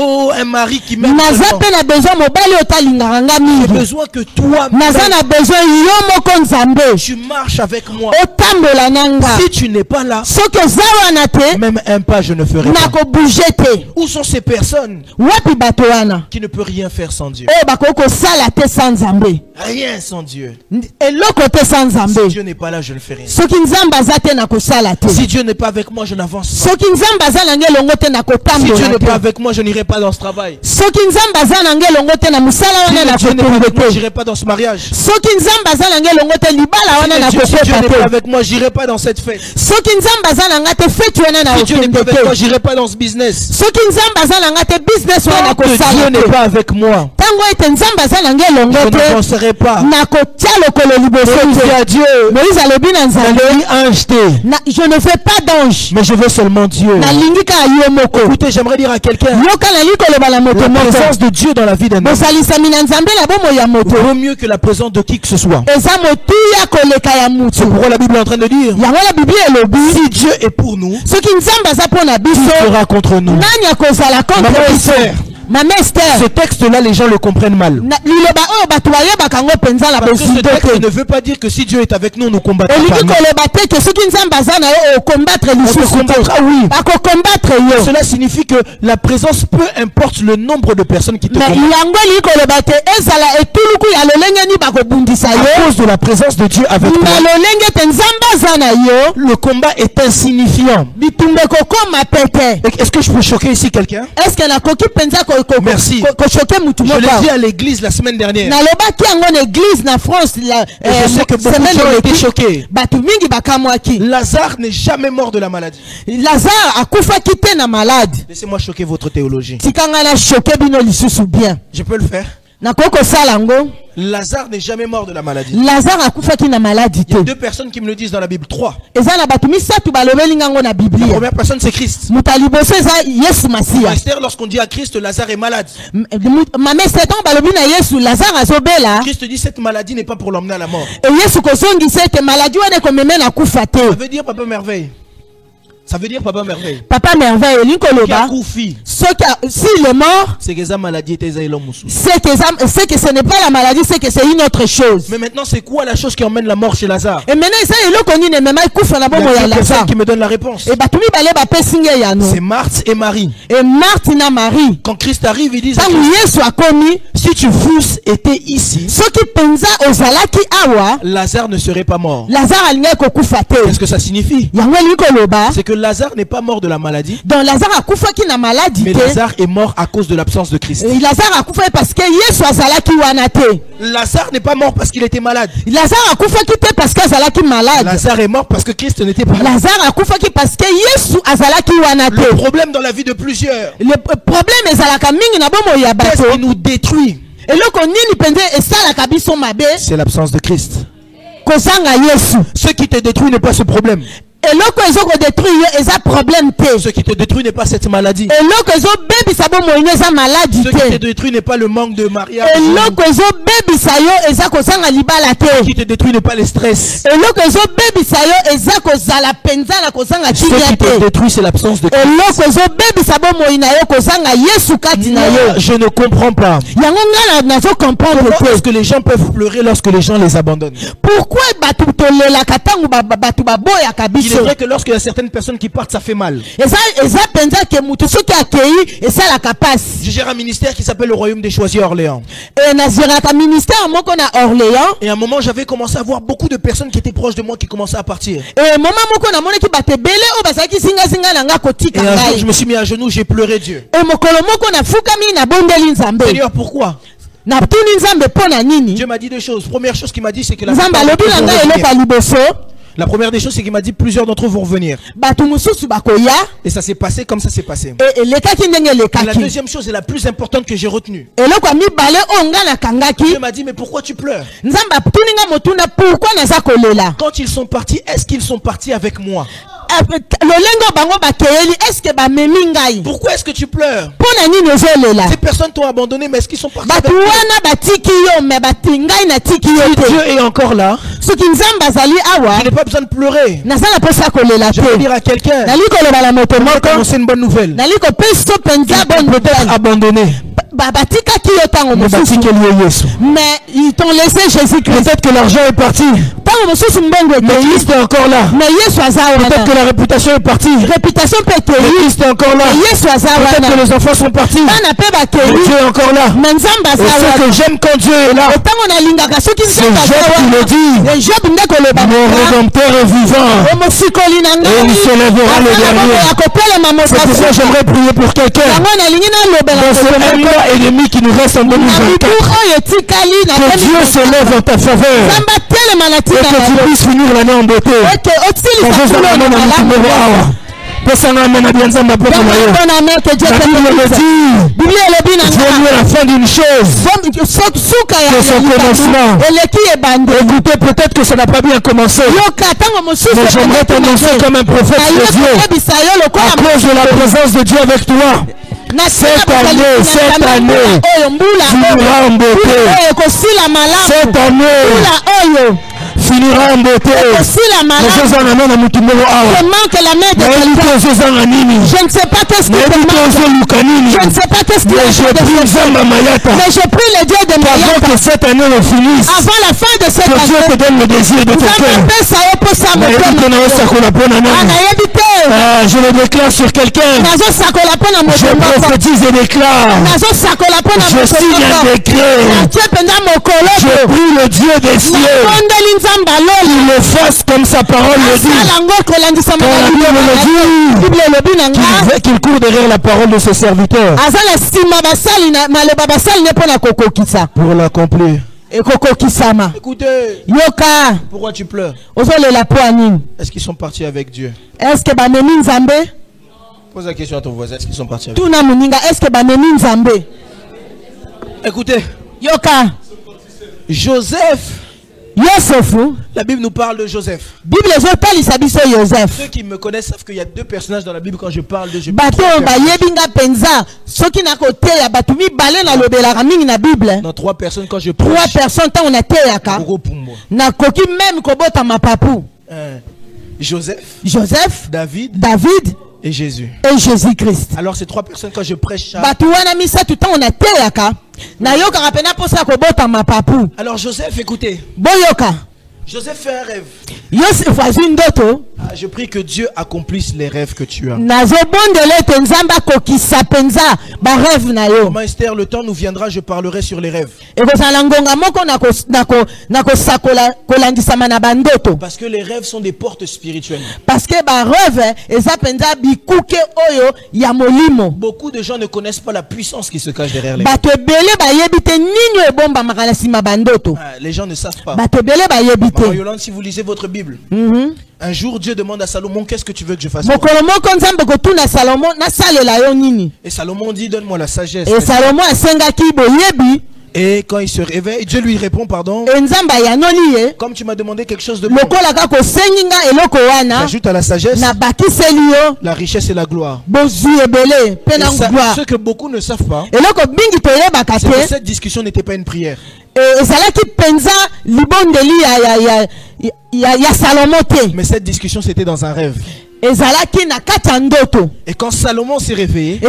un mari qui m'aime. Nazape na besoin mobali otalinganga mingi. J'ai besoin que toi Nazana besoin yo moko nzambe. Tu marches avec moi. Otambola nanga. Si tu n'es pas là, soki zawa na te, même un pas je ne ferai pas. Nako bouger te. Où sont ces personnes wapi bato wana qui ne peuvent rien faire sans Dieu? Oh bakoko sala te sans nzambe. Rien sans Dieu. Eloko te sans nzambe. Si Dieu n'est pas là, je ne fais rien. Soki nzamba za te nako sala te. Si Dieu n'est pas avec moi, je n'avance pas. Soki nzamba za na ngelongo te nako tambola. Si Dieu n'est pas avec moi, je n'irai pas dans ce travail. Soki nzamba za na ngelongo te na musala wana nako Dieu n'est pas avec moi, j'irai pas dans ce mariage. Soki nzamba za na ngelongo te libala wana nako Si Dieu n'est pas avec moi, j'irai pas dans cette fête. Soki nzamba za na ngate fête wana na Si Dieu n'est pas avec moi, j'irai pas dans ce business. Soki nzamba za na ngate business wana nako sala. Dieu n'est pas avec moi. Tango ete nzamba za na ngelongo te. Je n'avancerai pas. Nako tia lokolo liboso te. Dieu. Moïse alobi na nzambe. Je ne fais pas d'ange. Mais je veux seulement Dieu. Écoutez, j'aimerais dire à quelqu'un. La présence de Dieu dans la vie d'un homme vaut mieux que la présence de qui que ce soit. C'est pourquoi la Bible est en train de dire. Si Dieu est pour nous, qui sera contre nous? Maman et sœur, ce texte-là, les gens le comprennent mal. Parce que ce texte ne veut pas dire que si Dieu est avec nous, nous combattons pas. Oui. Cela signifie que la présence, peu importe le nombre de personnes qui te combattent. À cause de la présence de Dieu avec toi, le combat est insignifiant. Est-ce que je peux choquer ici quelqu'un? Merci. Je l'ai dit à l'église la semaine dernière. Je sais que beaucoup de gens ont été choqués. Lazare n'est jamais mort de la maladie. Laissez-moi choquer votre théologie. Je peux le faire. Lazare n'est jamais mort de la maladie. Il y a deux personnes qui me le disent dans la Bible. Trois. La première personne c'est Christ. Esther, lorsqu'on dit à Christ Lazare est malade, Christ dit cette maladie n'est pas pour l'emmener à la mort. Ça veut dire papa merveille. Ça veut dire papa merveille. Papa merveille. S'il est mort, c'est que sa maladie était c'est que ce n'est pas la maladie, c'est que c'est une autre chose. Mais maintenant, c'est quoi la chose qui emmène la mort chez Lazare? Et maintenant, il y a personne qui me donne la réponse. C'est Marthe et Marie. Et Marthe et Marie. Quand Christ arrive, il dit si tu fusses été ici, Lazare ne serait pas mort. Qu'est-ce que ça signifie? C'est que Lazare n'est pas mort de la maladie. Donc Lazare a kufa ki na maladie. Mais Lazare est mort à cause de l'absence de Christ. Lazare a kufa parce que Yesu azalaki wana te. Lazare n'est pas mort parce qu'il était malade. Lazare a kufa ki te parce que azalaki malade. Lazare est mort parce que Christ n'était pas là. Lazare a kufa ki parce que Yesu azalaki wana te. Le problème dans la vie de plusieurs, le problème ezalaka mingi na bomo ya bato. Qu'est-ce qui nous détruit? Eloko nini pende esalaka biso mabe? C'est l'absence de Christ. Kozanga Yesu. Ce qui te détruit n'est pas ce problème. Ce qui te détruit n'est pas cette maladie. Ce qui te détruit n'est pas le manque de mariage. Ce qui te détruit n'est pas le stress. Ce qui te détruit c'est l'absence de Christ. Je ne comprends pas. Pourquoi est-ce que les gens peuvent pleurer lorsque les gens les abandonnent? Pourquoi il est vrai que lorsqu'il y a certaines personnes qui partent, ça fait mal. Je gère un ministère qui s'appelle le Royaume des Choisis à Orléans. Et à un moment, j'avais commencé à voir beaucoup de personnes qui étaient proches de moi qui commençaient à partir. Et un jour, je me suis mis à genoux, j'ai pleuré Dieu. Seigneur, pourquoi? Dieu m'a dit deux choses. Première chose qu'il m'a dit, c'est que la première des choses, c'est qu'il m'a dit plusieurs d'entre eux vont revenir. Et ça s'est passé comme ça s'est passé. Et la deuxième chose est la plus importante que j'ai retenue. Dieu m'a dit mais pourquoi tu pleures? Quand ils sont partis, est-ce qu'ils sont partis avec moi? Pourquoi est-ce que tu pleures? Ces personnes t'ont abandonné, mais est-ce qu'ils sont partis avec toi? Si Dieu est encore là, Je n'ai pas besoin de pleurer. Je vais dire à quelqu'un, c'est une bonne nouvelle. Peut-être abandonné. Mais ils t'ont laissé Jésus-Christ. Peut-être que l'argent est parti. Mais Christ est encore là. Peut-être que la réputation est partie. Mais Christ est encore là. Peut-être que les enfants sont partis. Mais Dieu est encore là. Et ce que j'aime quand Dieu est là, c'est Job qui le dit. Mon Rédempteur est vivant. Et il se lèvera le dernier. C'est pourquoi j'aimerais prier pour quelqu'un dans ce même ennemi qui nous reste en 2024. Que Dieu se lève en ta faveur et que tu puisses finir l'année en beauté. Dieu la fin d'une chose, c'est son commencement. Écoutez, peut-être que ça n'a pas bien commencé, mais j'aimerais t'annoncer comme un prophète de Dieu, à cause de la présence de Dieu avec toi. Cette année, tu iras en beauté. Cette année, finira en beauté. Je ne sais pas qu'est-ce que je ne sais pas qu'est-ce que mais je prie le Dieu de Mayata avant que cette année ne finisse, avant la fin de cette année, que Dieu te donne le désir de ton cœur. Je le déclare sur quelqu'un. Je prophétise et déclare. Je signe un décret. Je prie le Dieu des cieux qu'il le fasse comme sa parole le dit. Qu'il court derrière la parole de ses serviteurs pour l'accomplir. Écoutez, pourquoi tu pleures? Est-ce qu'ils sont partis avec Dieu? Pose la question à ton voisin. Est-ce qu'ils sont partis avec Dieu? Écoutez, Joseph. La Bible nous parle de Joseph. Ceux qui me connaissent savent qu'il y a deux personnages dans la Bible quand je parle de Joseph. Non, trois personnes quand je prêche. Joseph, David et Jésus. Alors ces trois personnes quand je prêche. Alors Joseph, écoutez. Joseph fait un rêve. Je prie que Dieu accomplisse les rêves que tu as. Comment Esther, le temps nous viendra, je parlerai sur les rêves. Parce que les rêves sont des portes spirituelles. Beaucoup de gens ne connaissent pas la puissance qui se cache derrière les rêves. Les gens ne savent pas. Yolande, si vous lisez votre Bible, un jour Dieu demande à Salomon, qu'est-ce que tu veux que je fasse? Et Salomon dit, donne-moi la sagesse. Et quand il se réveille, Dieu lui répond, pardon, comme tu m'as demandé quelque chose de bon, j'ajoute à la sagesse la richesse et la gloire. Ce que beaucoup ne savent pas, c'est que cette discussion n'était pas une prière. Mais cette discussion c'était dans un rêve. Et quand Salomon s'est réveillé,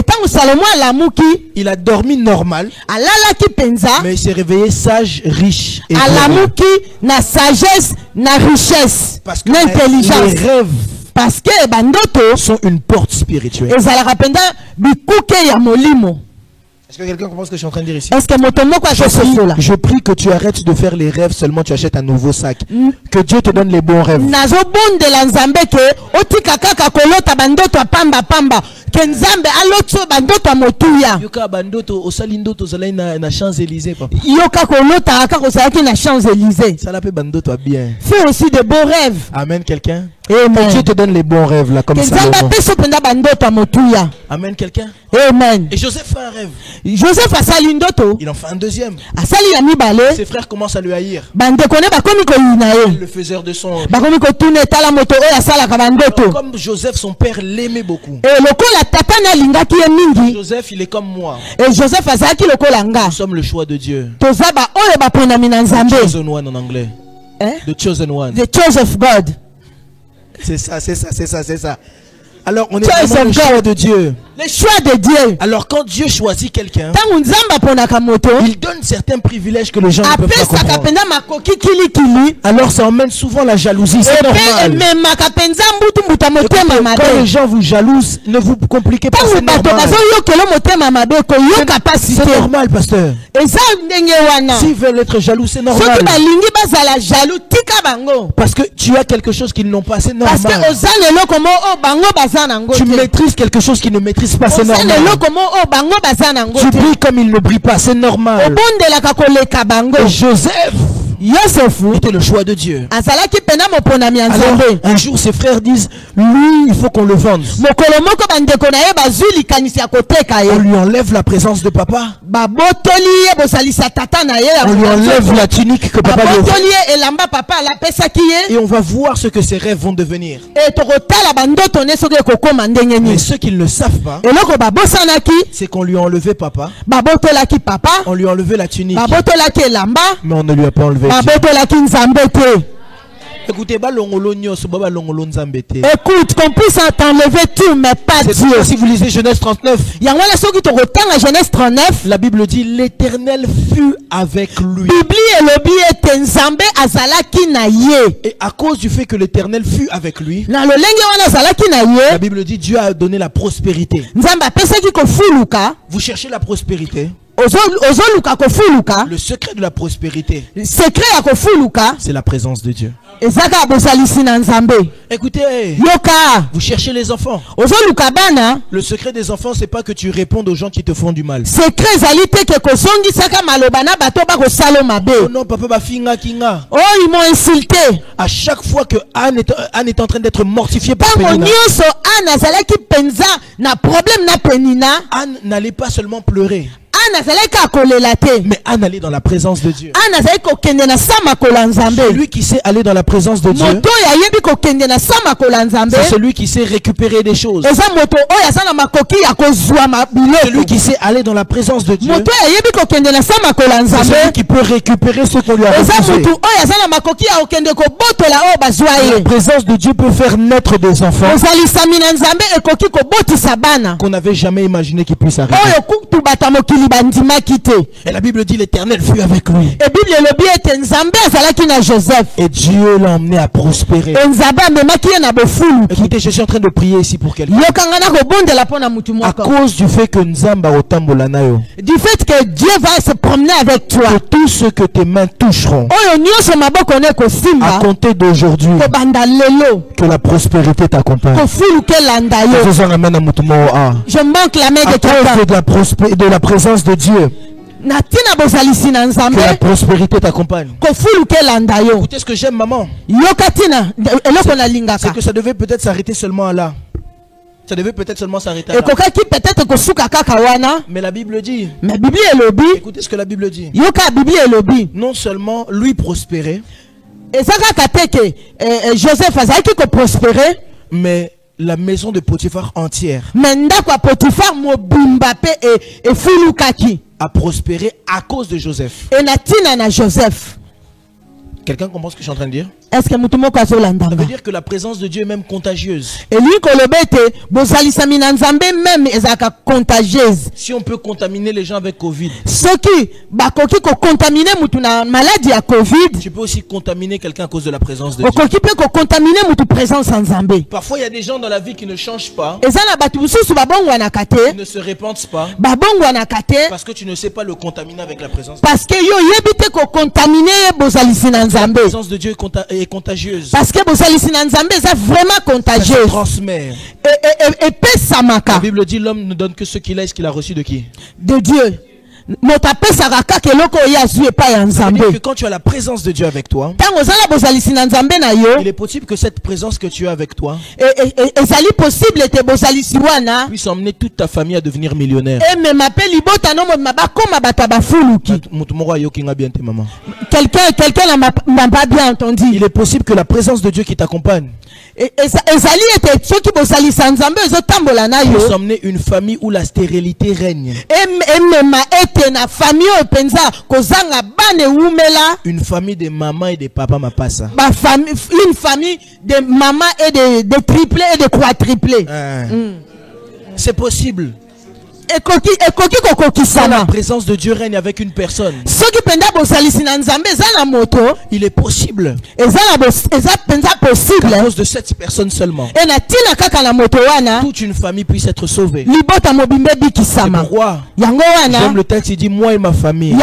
il a dormi normal, mais il s'est réveillé sage, riche et parce que les rêves sont une porte spirituelle. Est-ce que quelqu'un comprend ce que je suis en train de dire ici? Je prie que tu arrêtes de faire les rêves seulement, tu achètes un nouveau sac. Que Dieu te donne les bons rêves. Fais aussi de beaux rêves. Amen, quelqu'un. Que Dieu te donne les bons rêves là, comme ça. Amen, quelqu'un. Amen. Et Joseph fait un rêve. Il en fait un deuxième. Ses frères commencent à le haïr. Le faiseur de son. Comme Joseph, son père l'aimait beaucoup. Joseph, il est comme moi. Nous sommes le choix de Dieu. Chosen one en anglais. The chosen one. The choice of God. C'est ça. Alors on est vraiment le choix de Dieu. Le choix de Dieu. Alors quand Dieu choisit quelqu'un, il donne certains privilèges que les gens ne peuvent pas comprendre. Alors ça emmène souvent la jalousie, c'est normal. Quand les gens vous jalousent, ne vous compliquez pas, c'est normal. C'est normal, pasteur. S'ils veulent être jaloux, c'est normal. Parce que tu as quelque chose qu'ils n'ont pas, c'est normal. Tu maîtrises quelque chose qu'ils ne maîtrisent pas, c'est normal. Tu brilles comme ils ne brillent pas, c'est normal. Et Joseph était le choix de Dieu. Alors, un jour, ses frères disent, lui, il faut qu'on le vende. On lui enlève la présence de papa. On lui enlève la tunique que papa lui offre. Et on va voir ce que ses rêves vont devenir. Mais ce qu'ils ne savent pas, c'est qu'on lui a enlevé papa. On lui a enlevé la tunique. Mais on ne lui a pas enlevé. Écoutez, écoute, qu'on puisse t'enlever tout, mais pas Dieu. Si vous lisez Genèse 39, la Bible dit l'éternel fut avec lui. Et à cause du fait que l'éternel fut avec lui, la Bible dit Dieu a donné la prospérité. Vous cherchez la prospérité. Le secret de la prospérité, c'est la présence de Dieu. Écoutez, vous cherchez les enfants. Le secret des enfants, c'est pas que tu répondes aux gens qui te font du mal. Oh non, papa ba finga kinga. Oh, ils m'ont insulté. À chaque fois que Anne est en train d'être mortifiée par Pénina, Anne n'allait pas seulement pleurer, mais Anne allait dans la présence de Dieu. Celui qui sait aller dans la présence de Dieu, c'est celui qui sait récupérer des choses. Celui qui sait aller dans la présence de Dieu, c'est celui qui peut récupérer ce qu'on lui a refusé. La présence de Dieu peut faire naître des enfants qu'on n'avait jamais imaginé qu'ils puissent arriver. Et la Bible dit l'éternel fut avec lui. Et Dieu l'a emmené à prospérer. Écoutez, je suis en train de prier ici pour quelqu'un. À cause du fait que Nzamba otambola nayo, du fait que Dieu va se promener avec toi, que tout ce que tes mains toucheront, à compter d'aujourd'hui, que la prospérité t'accompagne. Je manque la main de quelqu'un. De la présence de Dieu, que la prospérité t'accompagne. Écoutez ce que j'aime, maman, c'est que ça devait peut-être s'arrêter seulement là. Ça devait peut-être seulement s'arrêter là. Mais la Bible dit, écoutez ce que la Bible dit, non seulement lui prospérer, mais la maison de Potiphar entière a prospéré à cause de Joseph. Quelqu'un comprend ce que je suis en train de dire? Ça veut dire que la présence de Dieu est même contagieuse. Si on peut contaminer les gens avec Covid, tu peux aussi contaminer quelqu'un à cause de la présence de Dieu. Parfois il y a des gens dans la vie qui ne changent pas, qui ne se répandent pas, parce que tu ne sais pas le contaminer avec la présence de Dieu. La présence de Dieu est contagieuse. Parce que vraiment contagieux. Ça se transmet. La Bible dit l'homme ne donne que ce qu'il a et ce qu'il a reçu de qui? De Dieu. Il est que quand tu as la présence de Dieu avec toi, il est possible que cette présence que tu as avec toi puisse emmener toute ta famille à devenir millionnaire. Quelqu'un n'a pas bien entendu. Il est possible que la présence de Dieu qui t'accompagne puisse emmener une famille où la stérilité règne. na famille penza kozanga bane umela. Une famille de maman et de papa mapasa. Une famille de maman et de triplés et de quadruplés. C'est possible. Quand la présence de Dieu règne avec une personne, il est possible. À cause de cette personne seulement, toute une famille puisse être sauvée. C'est pourquoi j'aime le texte, il dit moi et ma famille.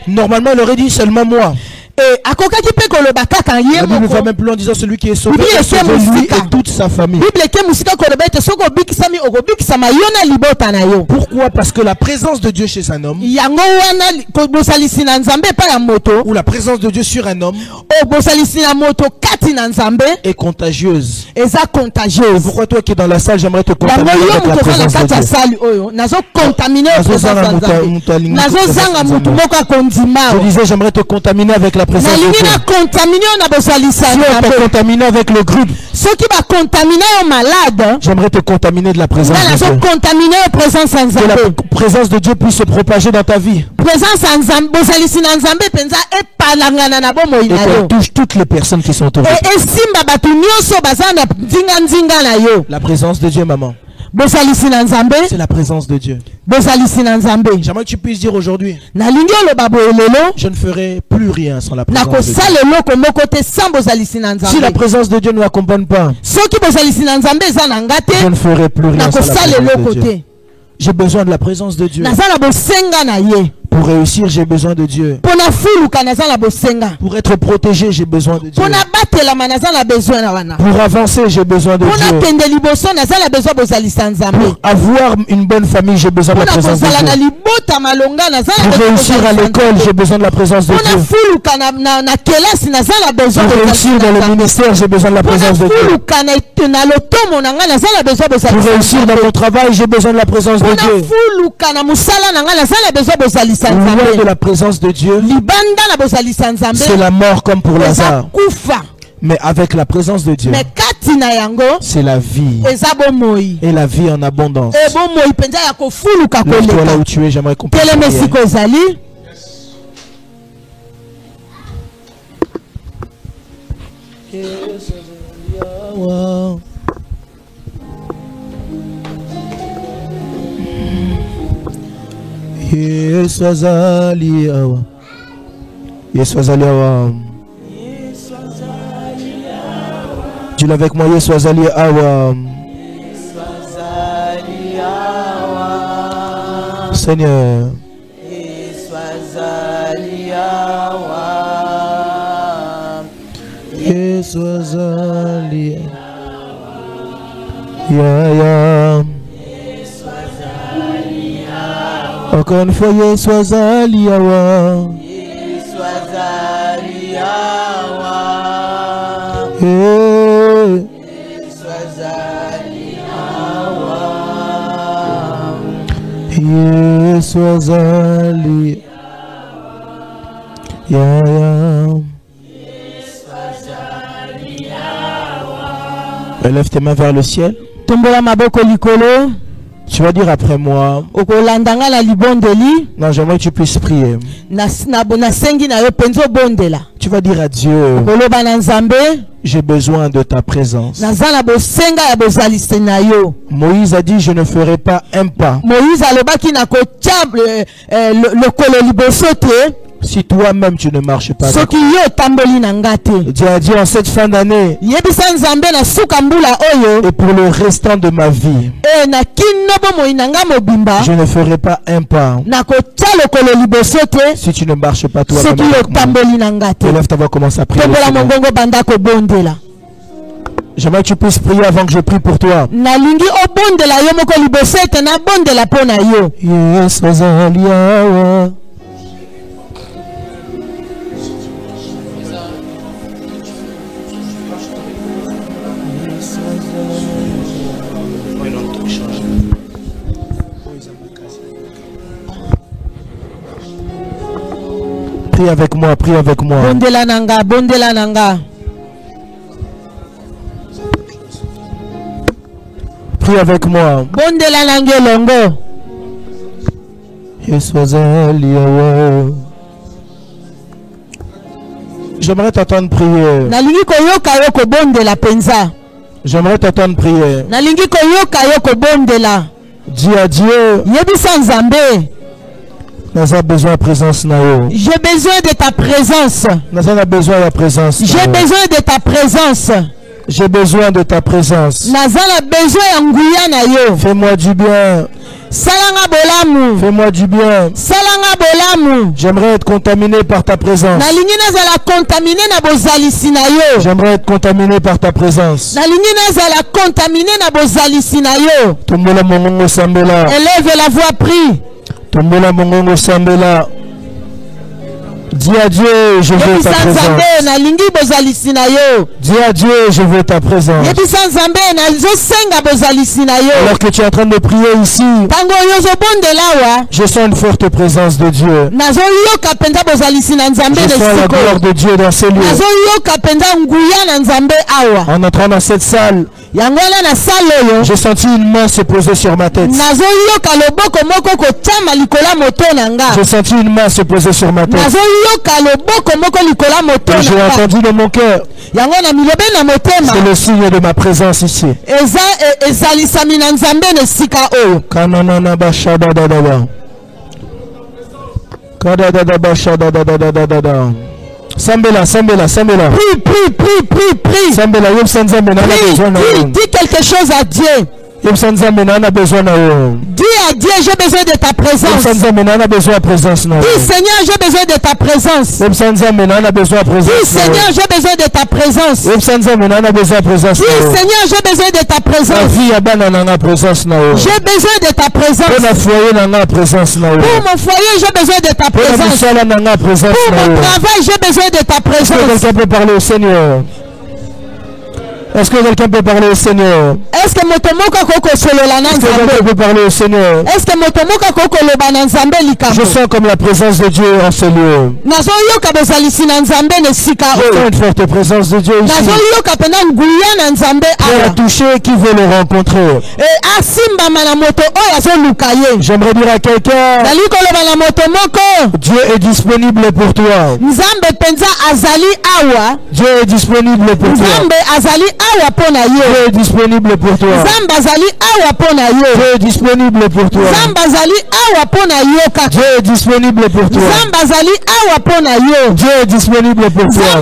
Normalement il aurait dit seulement moi. La Bible va même plus en disant celui qui est sauvé, lui et toute sa famille. Pourquoi? Parce que la présence de Dieu chez un homme, ou la présence de Dieu sur un homme, est contagieuse. Pourquoi toi qui es dans la salle, j'aimerais te contaminer avec la présence de Dieu. Je disais j'aimerais te contaminer avec la présence de Dieu. Si on t'a contaminé avec le groupe, j'aimerais te contaminer de la présence de Dieu. Que la présence de Dieu puisse se propager dans ta vie. Et qu'elle touche toutes les personnes qui sont autour de toi. La présence de Dieu, maman. C'est la présence de Dieu. J'aimerais que tu puisses dire aujourd'hui, je ne ferai plus rien sans la présence de Dieu. Si la présence de Dieu ne m'accompagne pas, je ne ferai plus rien sans la présence de Dieu. J'ai besoin de la présence de Dieu. Pour réussir, j'ai besoin de Dieu. Pour être protégé, j'ai besoin de Dieu. Pour avancer, j'ai besoin de Dieu. Pour avoir une bonne famille, j'ai besoin de la présence de Dieu. Pour réussir à l'école, j'ai besoin de la présence de Dieu. Pour réussir dans le ministère, j'ai besoin de la présence de Dieu. Pour réussir dans mon travail, j'ai besoin de la présence de Dieu. Loin de la présence de Dieu, c'est la mort comme pour Lazare. Mais avec la présence de Dieu, c'est la vie. Et la vie en abondance. Lève-toi là où tu es, j'aimerais qu'on puisse prier. Yesu azali awa. Yesu azali awa. Dis-le avec moi, Yesu azali awa. Seigneur. Yesu azali awa. Yesu azali awa. Ya ya. Encore une fois, Yesu azali awa. Yesu azali awa. Yesu azali awa. Yesu azali ya ya. Yesu azali awa. Lève tes mains vers le ciel. Tombola maboko likolo. Tu vas dire après moi. Non, j'aimerais que tu puisses prier. Tu vas dire à Dieu, j'ai besoin de ta présence. Moïse a dit, je ne ferai pas un pas. Si toi-même tu ne marches pas avec moi. Dieu a dit en cette fin d'année et pour le restant de ma vie, je ne ferai pas un pas si tu ne marches pas toi-même avec moi. Lève ta voix, commence à prier. J'aimerais que tu puisses prier avant que je prie pour toi. Yes, prie avec moi, prie avec moi. Bondela nanga, bondela nanga. Prie avec moi. Bondela nangelongo. J'aimerais t'entendre prier. Nalingi koyoka yoko bondela penza. J'aimerais t'entendre prier. Nalingi koyoka yoko bondela. Dis à Dieu. Yebisa Nzambe. J'ai besoin de présence. J'ai besoin de ta présence. J'ai besoin de ta présence. J'ai besoin de ta présence. J'ai besoin de ta présence. Fais-moi du bien. Fais-moi du bien. J'aimerais être contaminé par ta présence. J'aimerais être contaminé par ta présence. Élève la voix, prie. Dis à Dieu, je veux ta présence. Dis à Dieu, je veux ta présence. Alors que tu es en train de prier ici, je sens une forte présence de Dieu. Je sens la gloire de Dieu dans ces lieux. En entrant dans cette salle, j'ai senti une main se poser sur ma tête. J'ai senti une main se poser sur ma tête. J'ai entendu dans mon cœur. C'est le signe de ma présence ici. Sambela. Prie. Sambela, dis quelque chose à Dieu. Dis à Dieu, j'ai besoin de ta présence. Dis Seigneur, j'ai besoin de ta présence. Dis Seigneur, j'ai besoin de ta présence. Dis Seigneur, j'ai besoin de ta présence. J'ai besoin de ta présence. Pour mon foyer, j'ai besoin de ta présence. Pour mon travail, j'ai besoin de ta présence. Quelqu'un peut parler au Seigneur. Est-ce que quelqu'un peut parler au Seigneur? Est-ce que quelqu'un peut parler au Seigneur? Je sens comme la présence de Dieu en ce lieu. Je sens une forte présence de Dieu ici. Pour la toucher, qui veut le rencontrer? J'aimerais dire à quelqu'un, Dieu est disponible pour toi. Dieu est disponible pour toi. Dieu est disponible pour toi. Dieu est disponible pour toi. Dieu est disponible pour toi. Dieu est disponible pour toi.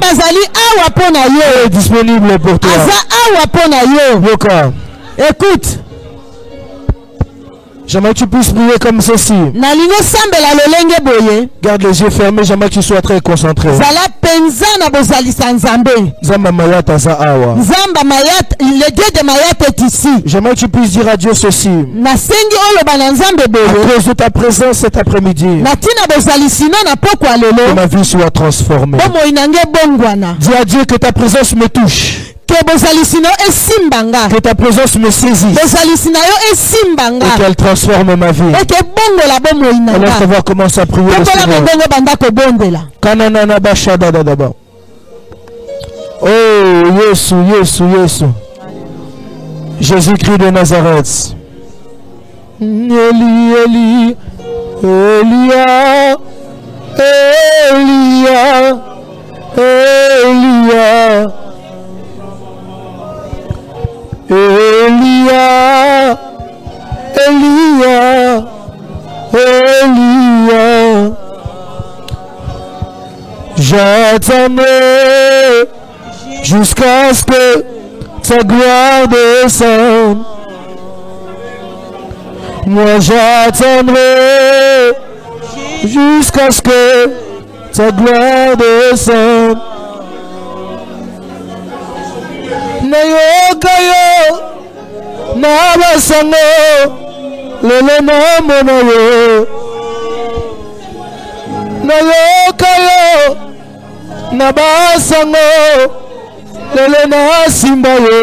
Dieu est disponible pour toi. Yoka. Écoute. J'aimerais que tu puisses prier comme ceci. Garde les yeux fermés, j'aimerais que tu sois très concentré. Le Dieu de Mayat est ici. J'aimerais que tu puisses dire à Dieu ceci. À cause de ta présence cet après-midi, que ma vie soit transformée. Dis à Dieu que ta présence me touche. Que ta présence me saisisse. Et qu'elle transforme ma vie. Alors on va commencer à prier le Seigneur. Oh, Yesu. Jésus-Christ de Nazareth. Elia. J'attendrai jusqu'à ce que ta gloire descende. Moi j'attendrai jusqu'à ce que ta gloire descende. Nayokayo nabasango lelo namonayo. Nayokayo nabasango lelo nasimbayo.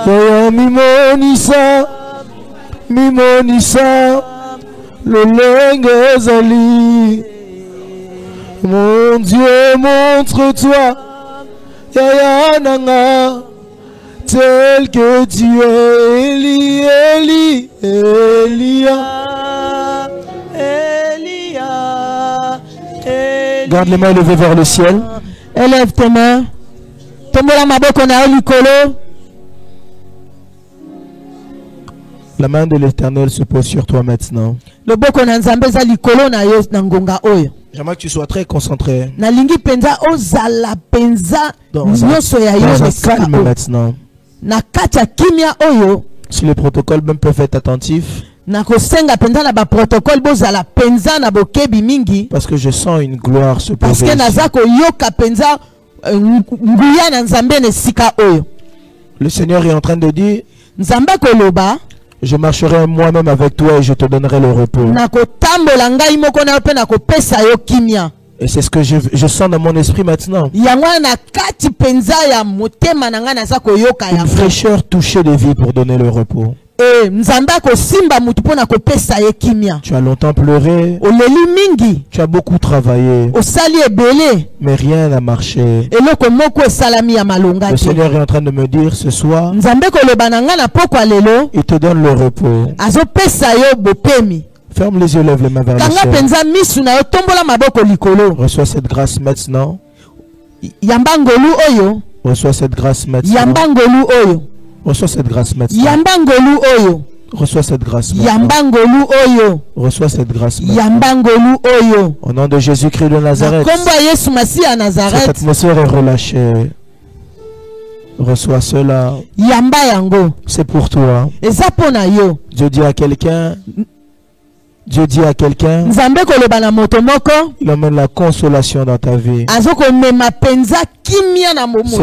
Yaya mimonisa lolenge ezali. Mon Dieu, montre-toi. Yaya nanga tel que tu es, Élie, Élie, Elia. Garde les mains élevées vers le ciel. Élève tes mains. Tombola maboko na likolo. La main de l'Éternel se pose sur toi maintenant. Loboko na Nzambe za likolo na yo na ngonga oyo. J'aimerais que tu sois très concentré. Na lingi penza ozala penza nyonso ya yo calme maintenant. Na katia kimia oyo. Si les protocoles même peuvent être attentifs. Na kosenga penza na ba protocole bozala penza na bokebi mingi. Parce que je sens une gloire se poser. Parce que naza ko yoka penza nguya na Nzambe ne sika oyo. Le Seigneur est en train de dire Nzambe ko loba. Je marcherai moi-même avec toi et je te donnerai le repos. Et c'est ce que je sens dans mon esprit maintenant. Une fraîcheur touchée de vie pour donner le repos. Tu as longtemps pleuré. Tu as beaucoup travaillé. Mais rien n'a marché. Le Seigneur est en train de me dire ce soir, il te donne le repos. Ferme les yeux, lève les mains vers le ciel. Reçois cette grâce maintenant. Reçois cette grâce maintenant. Reçois cette grâce maintenant. Reçois cette grâce maintenant. Reçois cette grâce maintenant. Au nom de Jésus-Christ de Nazareth. Cette atmosphère est relâchée. Reçois cela. C'est pour toi. Dieu dit à quelqu'un. Dieu dit à quelqu'un, il emmène la consolation dans ta vie. C'est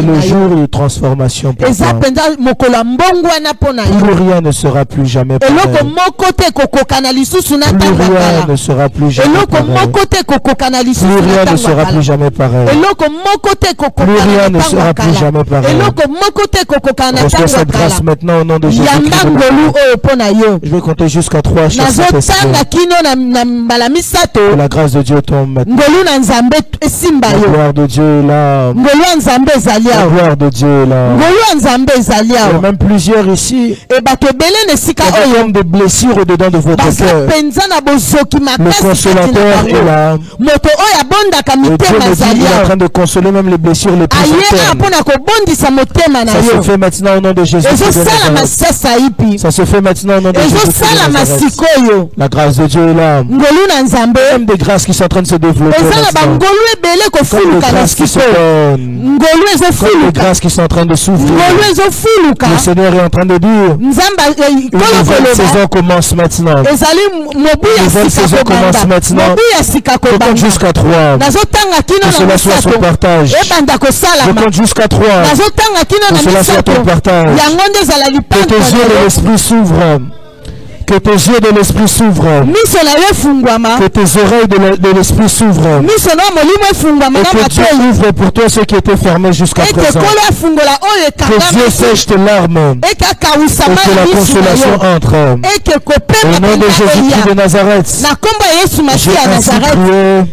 le jour de transformation pour toi. Plus rien ne sera plus jamais pareil. Plus rien ne sera plus jamais pareil. Plus rien ne sera plus jamais pareil. Plus rien ne sera plus jamais pareil. Reçois cette grâce maintenant au nom de Jésus-Christ. Je vais compter jusqu'à 3. Que la grâce de Dieu tombe maintenant. La gloire de Dieu est là. La gloire de Dieu est là. Il y a même plusieurs ici. Il y a comme des blessures au-dedans de votre cœur. Le consolateur est là. Et Dieu me dit, il est en train de consoler même les blessures les plus internes. Ça se fait maintenant au nom de Jésus. Ça se fait maintenant au nom de Jésus. La grâce de Dieu est là. Même des grâces qui sont en train de se développer. Comme des grâces qui se donnent. Comme des grâces qui sont en train de s'ouvrir. Le Seigneur est en train de dire, une nouvelle saison commence maintenant. Une nouvelle saison commence maintenant. Je compte jusqu'à 3. Que cela soit son partage. Je compte jusqu'à 3. Que cela soit ton partage. Que tes yeux de l'esprit s'ouvrent. Que tes yeux de l'esprit s'ouvrent. Que tes oreilles de l'esprit s'ouvrent. Et que Dieu ouvre pour toi ce qui était fermé jusqu'à présent. Que Dieu sèche tes larmes. Et que la consolation entre. Au nom de Jésus-Christ de Nazareth. J'ai ainsi prié.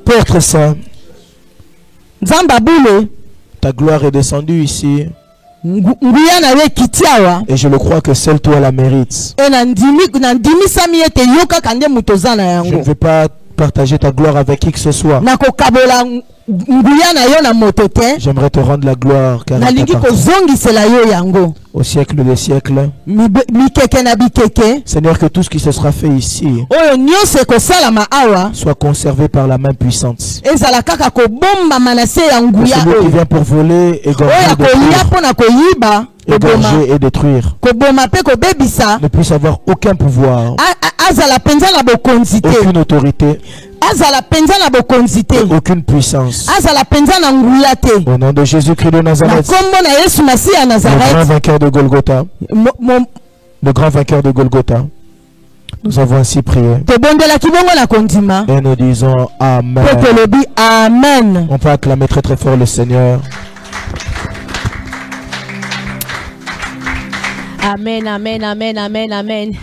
Père très saint. Ta gloire est descendue ici. Et je le crois que seul toi la mérites. Je ne veux pas partager ta gloire avec qui que ce soit. J'aimerais te rendre la gloire car elle t'appartient. Au siècle des siècles. Seigneur, que tout ce qui se sera fait ici soit conservé par la main puissante. Que celui qui vient pour voler, égorger et détruire ne puisse avoir aucun pouvoir, aucune autorité, aucune puissance. Au nom de Jésus-Christ de Nazareth, le grand vainqueur de Golgotha, le grand vainqueur de Golgotha, nous avons ainsi prié. Et nous disons Amen. Amen. On peut acclamer très très fort le Seigneur. Amen, amen, amen, amen, amen.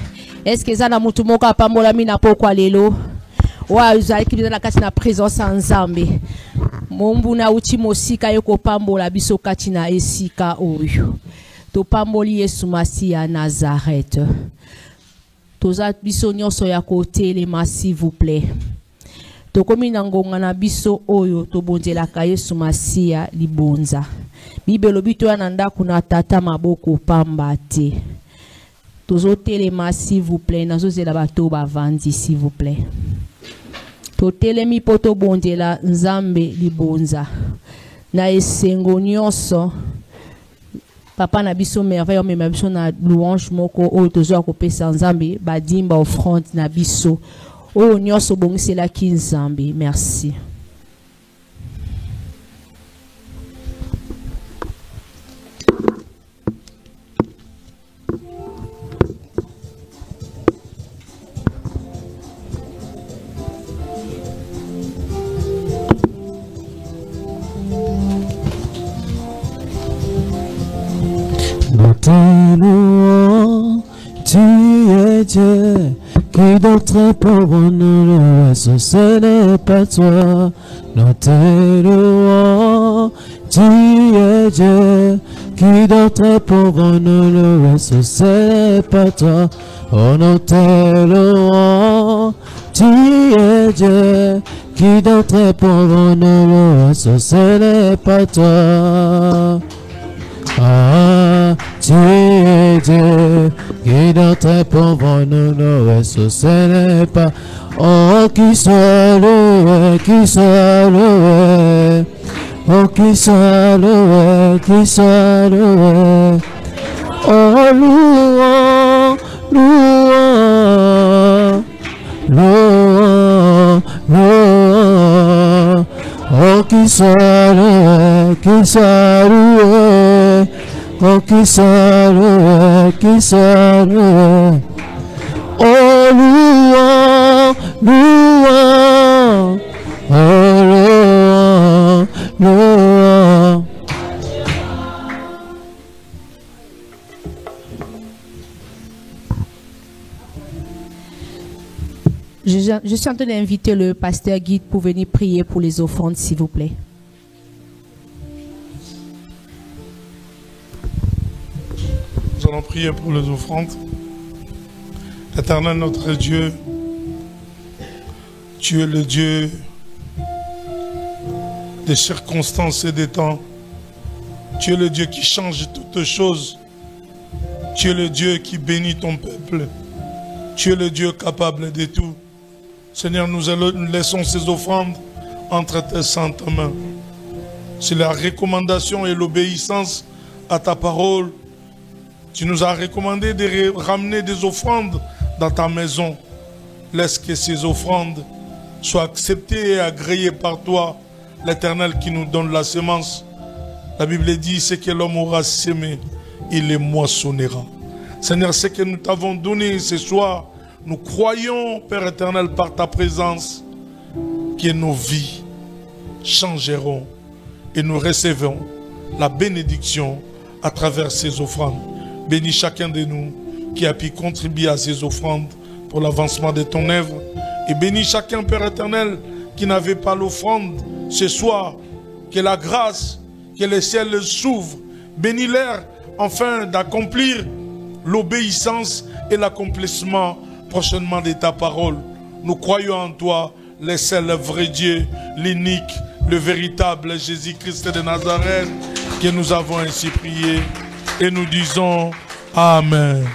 Est-ce que ça na mutu moko apambola mina pokwa lelo? Wa uzali kibisa na kati na présence en Nzambe. Mombuna uti mosika yoko pambola biso kati na esika oyo. To pamboli Yesu Masia Nazareth. Toza biso nyonso ya kotelema s'il vous plaît. To komi na ngonga na biso oyo to bonzelaka Yesu Masia libonza. Bibelo bito ya ndako na tata maboko pamba te. Tozo telema s'il vous plaît. Nazo zela bato bavandi s'il vous plaît. To telemi poto bonzela nzambe libonza. Na esengo nyonso. Papa na biso merveille mais na biso na louange moko oyo tozo kopesa nzambe badimba offrande na biso. Oh nyonso bongisela ki nzambe. Merci. Tu es Dieu, qui d'autre pour nous le ce n'est pas toi. Nous te louons, tu es Dieu, qui d'autre pour nous le ce n'est pas toi. Oh, nous te louons, tu es Dieu, qui d'autre pour nous le ce n'est pas toi. Ah, tu es Dieu, qui d'autre pour nous le ce n'est pas. Oh, qui soit loué, qui soit loué. Oh, qui soit loué, qui soit loué. Oh, louant, louant, louant, louant. Oh, qui soit loué, qui soit loué. Oh, qui soit loué, qui soit loué. Oh, louant, louant. Oh, louant, louant. Je suis en train d'inviter le pasteur Guide pour venir prier pour les offrandes, s'il vous plaît. Nous allons prier pour les offrandes. Éternel notre Dieu, tu es le Dieu des circonstances et des temps. Tu es le Dieu qui change toutes choses. Tu es le Dieu qui bénit ton peuple. Tu es le Dieu capable de tout. Seigneur, nous laissons ces offrandes entre tes saintes mains. C'est la recommandation et l'obéissance à ta parole. Tu nous as recommandé de ramener des offrandes dans ta maison. Laisse que ces offrandes soient acceptées et agréées par toi, l'Éternel qui nous donne la semence. La Bible dit, ce que l'homme aura semé, il les moissonnera. Seigneur, ce que nous t'avons donné ce soir, nous croyons, Père éternel, par ta présence, que nos vies changeront et nous recevons la bénédiction à travers ces offrandes. Bénis chacun de nous qui a pu contribuer à ces offrandes pour l'avancement de ton œuvre. Et bénis chacun, Père éternel, qui n'avait pas l'offrande ce soir. Que la grâce, que le ciel s'ouvre. Bénis-leur afin d'accomplir l'obéissance et l'accomplissement prochainement de ta parole. Nous croyons en toi, le seul vrai Dieu, l'unique, le véritable Jésus-Christ de Nazareth, que nous avons ainsi prié. Et nous disons Amen.